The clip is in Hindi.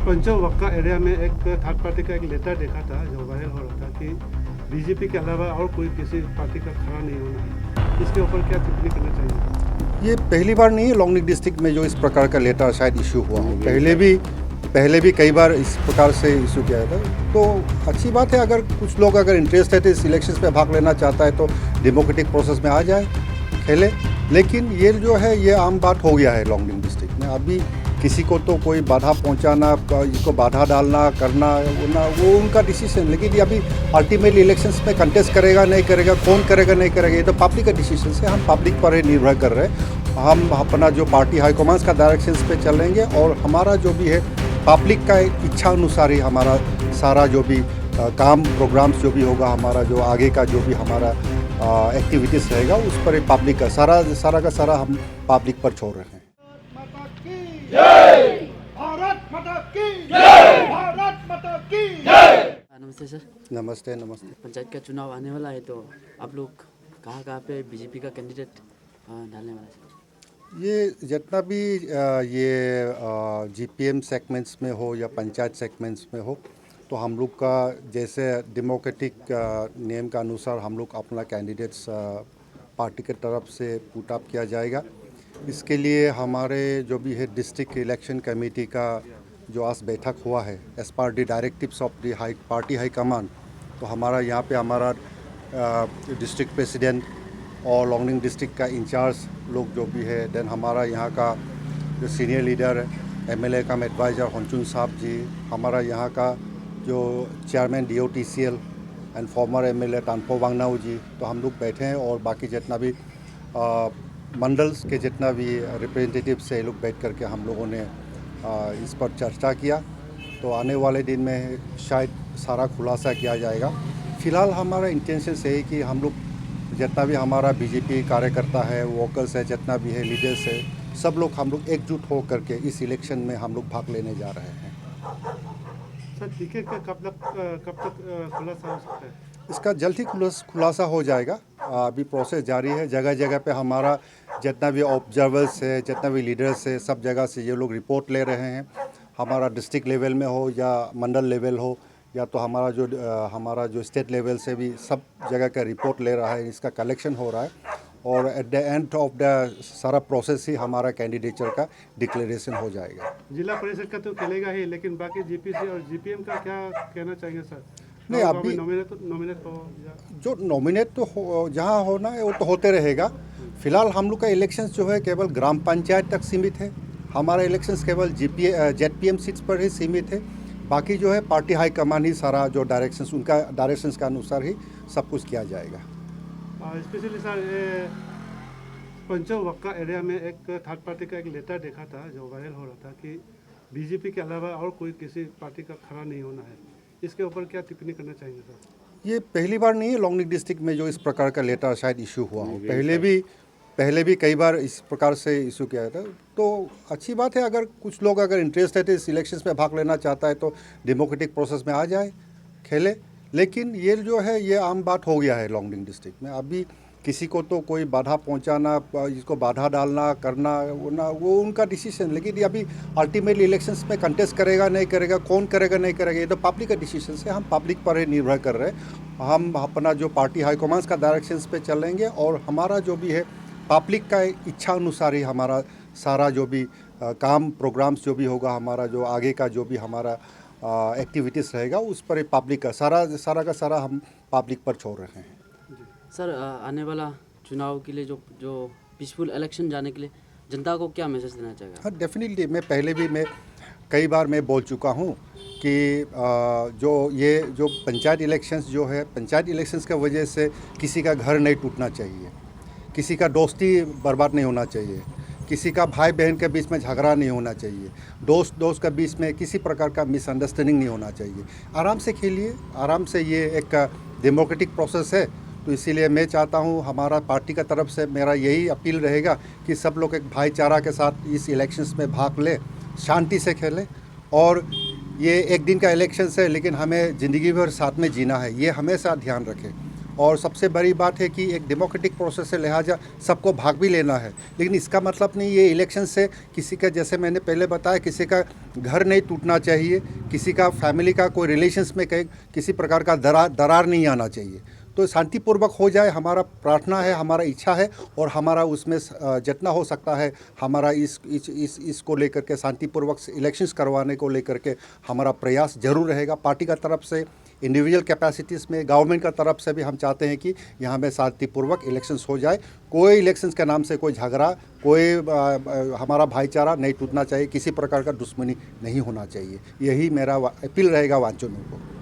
पंचवक्का एरिया में एक थर्ड पार्टी का एक लेटर देखा था जो वायरल हो रहा था कि बीजेपी के अलावा और कोई किसी पार्टी का खड़ा नहीं होना है। इसके ऊपर क्या टिप्पणी करना चाहिए? ये पहली बार नहीं है लॉन्गडिंग डिस्ट्रिक्ट में जो इस प्रकार का लेटर शायद इशू हुआ हो। पहले भी कई बार इस प्रकार से इशू किया था। तो अच्छी बात है, अगर कुछ लोग अगर इंटरेस्ट है तो इस इलेक्शंस में भाग लेना चाहता है तो डेमोक्रेटिक प्रोसेस में आ जाए, खेले। लेकिन ये जो है ये आम बात हो गया है लॉन्गडिंग डिस्ट्रिक्ट में। अभी किसी को तो कोई बाधा पहुंचाना, इसको बाधा डालना करना वो उनका डिसीजन। लेकिन ये अभी अल्टीमेटली इलेक्शंस में कंटेस्ट करेगा नहीं करेगा, कौन करेगा नहीं करेगा, ये तो पब्लिक का डिसीजन है। हम पब्लिक पर ही निर्भर कर रहे हैं। हम अपना जो पार्टी हाईकमांड का डायरेक्शंस पे चलेंगे और हमारा जो भी है पब्लिक का इच्छा अनुसार ही हमारा सारा जो भी काम प्रोग्राम्स जो भी होगा, हमारा जो आगे का जो भी हमारा एक्टिविटीज़ रहेगा उस पर ही पब्लिक का सारा हम पब्लिक पर छोड़ रहे हैं। भारत माता की जय, भारत माता की जय। नमस्ते सर। नमस्ते। पंचायत का चुनाव आने वाला है तो आप लोग कहाँ पे बीजेपी का कैंडिडेट डालने वाला है? ये जितना भी ये जीपीएम सेगमेंट्स में हो या पंचायत सेगमेंट्स में हो, तो हम लोग का जैसे डेमोक्रेटिक नियम का अनुसार हम लोग अपना कैंडिडेट्स पार्टी के तरफ से पुट अप किया जाएगा। इसके लिए हमारे जो भी है डिस्ट्रिक्ट इलेक्शन कमेटी का जो आज बैठक हुआ है as per the directives of the party high command, तो हमारा यहाँ पे हमारा डिस्ट्रिक्ट प्रेसिडेंट और लॉन्गडिंग डिस्ट्रिक्ट का इंचार्ज लोग जो भी है, देन हमारा यहाँ का जो सीनियर लीडर एमएलए का एडवाइज़र होंचुन साहब जी, हमारा यहाँ का जो chairman DOTCL and former MLA Tanpo Wangnau ji, तो हम लोग बैठे हैं। और बाकी जितना भी मंडल्स के जितना भी रिप्रेजेंटेटिव्स है लोग बैठ करके हम लोगों ने इस पर चर्चा किया। तो आने वाले दिन में शायद सारा खुलासा किया जाएगा। फ़िलहाल हमारा इंटेंशन से है कि हम लोग जितना भी हमारा बीजेपी कार्यकर्ता है, वोकर्स है, जितना भी है लीडर्स है, सब लोग हम लोग एकजुट हो करके इस इलेक्शन में हम लोग भाग लेने जा रहे हैं। सर टिकट का कब तक खुलासा हो सकता है? इसका जल्द ही खुलासा हो जाएगा। अभी प्रोसेस जारी है। जगह जगह पे हमारा जितना भी ऑब्जर्वर्स है, जितना भी लीडर्स है, सब जगह से ये लोग रिपोर्ट ले रहे हैं। हमारा डिस्ट्रिक्ट लेवल में हो या मंडल लेवल हो या तो हमारा जो स्टेट लेवल से भी सब जगह का रिपोर्ट ले रहा है, इसका कलेक्शन हो रहा है। और at the end of the सारा प्रोसेस ही हमारा कैंडिडेचर का डिक्लेरेशन हो जाएगा। जिला परिषद का तो खेलेगा ही, लेकिन बाकी जीपीसी और जीपीएम का क्या कहना चाहिए सर? नहीं, अभी नॉमिनेट हो जो नॉमिनेट तो जहाँ होना है वो तो होते रहेगा। फिलहाल हम लोग का इलेक्शंस जो है केवल ग्राम पंचायत तक सीमित है। हमारा इलेक्शंस केवल ZPM सीट्स पर ही सीमित है। बाकी जो है पार्टी हाई कमान ही सारा जो डायरेक्शंस उनका डायरेक्शंस के अनुसार ही सब कुछ किया जाएगा। स्पेशली सर पंचवक्का एरिया में एक थर्ड पार्टी का एक लेटर देखा था जो वायरल हो रहा था कि बीजेपी के अलावा और कोई किसी पार्टी का खड़ा नहीं होना है। इसके ऊपर क्या टिप्पणी करना चाहिए सर? ये पहली बार नहीं है लॉन्गडिंग डिस्ट्रिक्ट में जो इस प्रकार का लेटर शायद इशू हुआ हो। पहले भी कई बार इस प्रकार से इशू किया था। तो अच्छी बात है, अगर कुछ लोग अगर इंटरेस्ट है तो इस इलेक्शंस में भाग लेना चाहता है तो डेमोक्रेटिक प्रोसेस में आ जाए, खेले। लेकिन ये जो है ये आम बात हो गया है लॉन्गडिंग डिस्ट्रिक्ट में। अभी किसी को तो कोई बाधा पहुंचाना, इसको बाधा डालना करना वो उनका डिसीजन। लेकिन ये अभी अल्टीमेटली इलेक्शंस में कंटेस्ट करेगा नहीं करेगा, कौन करेगा नहीं करेगा, ये तो पब्लिक का डिसीजन है। हम पब्लिक पर ही निर्भर कर रहे हैं। हम अपना जो पार्टी हाईकमांड का डायरेक्शंस पे चलेंगे और हमारा जो भी है पब्लिक का इच्छा अनुसार ही हमारा सारा जो भी काम प्रोग्राम्स जो भी होगा, हमारा जो आगे का जो भी हमारा एक्टिविटीज़ रहेगा उस पर ही पब्लिक का सारा हम पब्लिक पर छोड़ रहे हैं। सर आने वाला चुनाव के लिए जो पीसफुल इलेक्शन जाने के लिए जनता को क्या मैसेज देना चाहेगा? हाँ, डेफिनेटली मैं कई बार बोल चुका हूँ कि जो पंचायत इलेक्शंस की वजह से किसी का घर नहीं टूटना चाहिए, किसी का दोस्ती बर्बाद नहीं होना चाहिए, किसी का भाई बहन के बीच में झगड़ा नहीं होना चाहिए, दोस्त के बीच में किसी प्रकार का मिसअंडरस्टैंडिंग नहीं होना चाहिए। आराम से खेलिए, आराम से, ये एक डेमोक्रेटिक प्रोसेस है। तो इसीलिए मैं चाहता हूँ, हमारा पार्टी का तरफ से मेरा यही अपील रहेगा कि सब लोग एक भाईचारा के साथ इस इलेक्शंस में भाग ले, शांति से खेलें। और ये एक दिन का इलेक्शन है, लेकिन हमें ज़िंदगी भर साथ में जीना है, ये हमेशा ध्यान रखें। और सबसे बड़ी बात है कि एक डेमोक्रेटिक प्रोसेस से लिहाजा सबको भाग भी लेना है, लेकिन इसका मतलब नहीं ये इलेक्शन से किसी का, जैसे मैंने पहले बताया, किसी का घर नहीं टूटना चाहिए, किसी का फैमिली का कोई रिलेशंस में कहीं किसी प्रकार का दरार नहीं आना चाहिए। तो शांतिपूर्वक हो जाए, हमारा प्रार्थना है, हमारा इच्छा है, और हमारा उसमें जितना हो सकता है हमारा इसको लेकर के शांतिपूर्वक इलेक्शंस करवाने को लेकर के हमारा प्रयास जरूर रहेगा। पार्टी का तरफ से, इंडिविजुअल कैपेसिटीज़ में, गवर्नमेंट का तरफ से भी हम चाहते हैं कि यहाँ में शांतिपूर्वक इलेक्शंस हो जाए। कोई इलेक्शंस के नाम से कोई झगड़ा, कोई हमारा भाईचारा नहीं टूटना चाहिए, किसी प्रकार का दुश्मनी नहीं होना चाहिए। यही मेरा अपील रहेगा वाचनों को।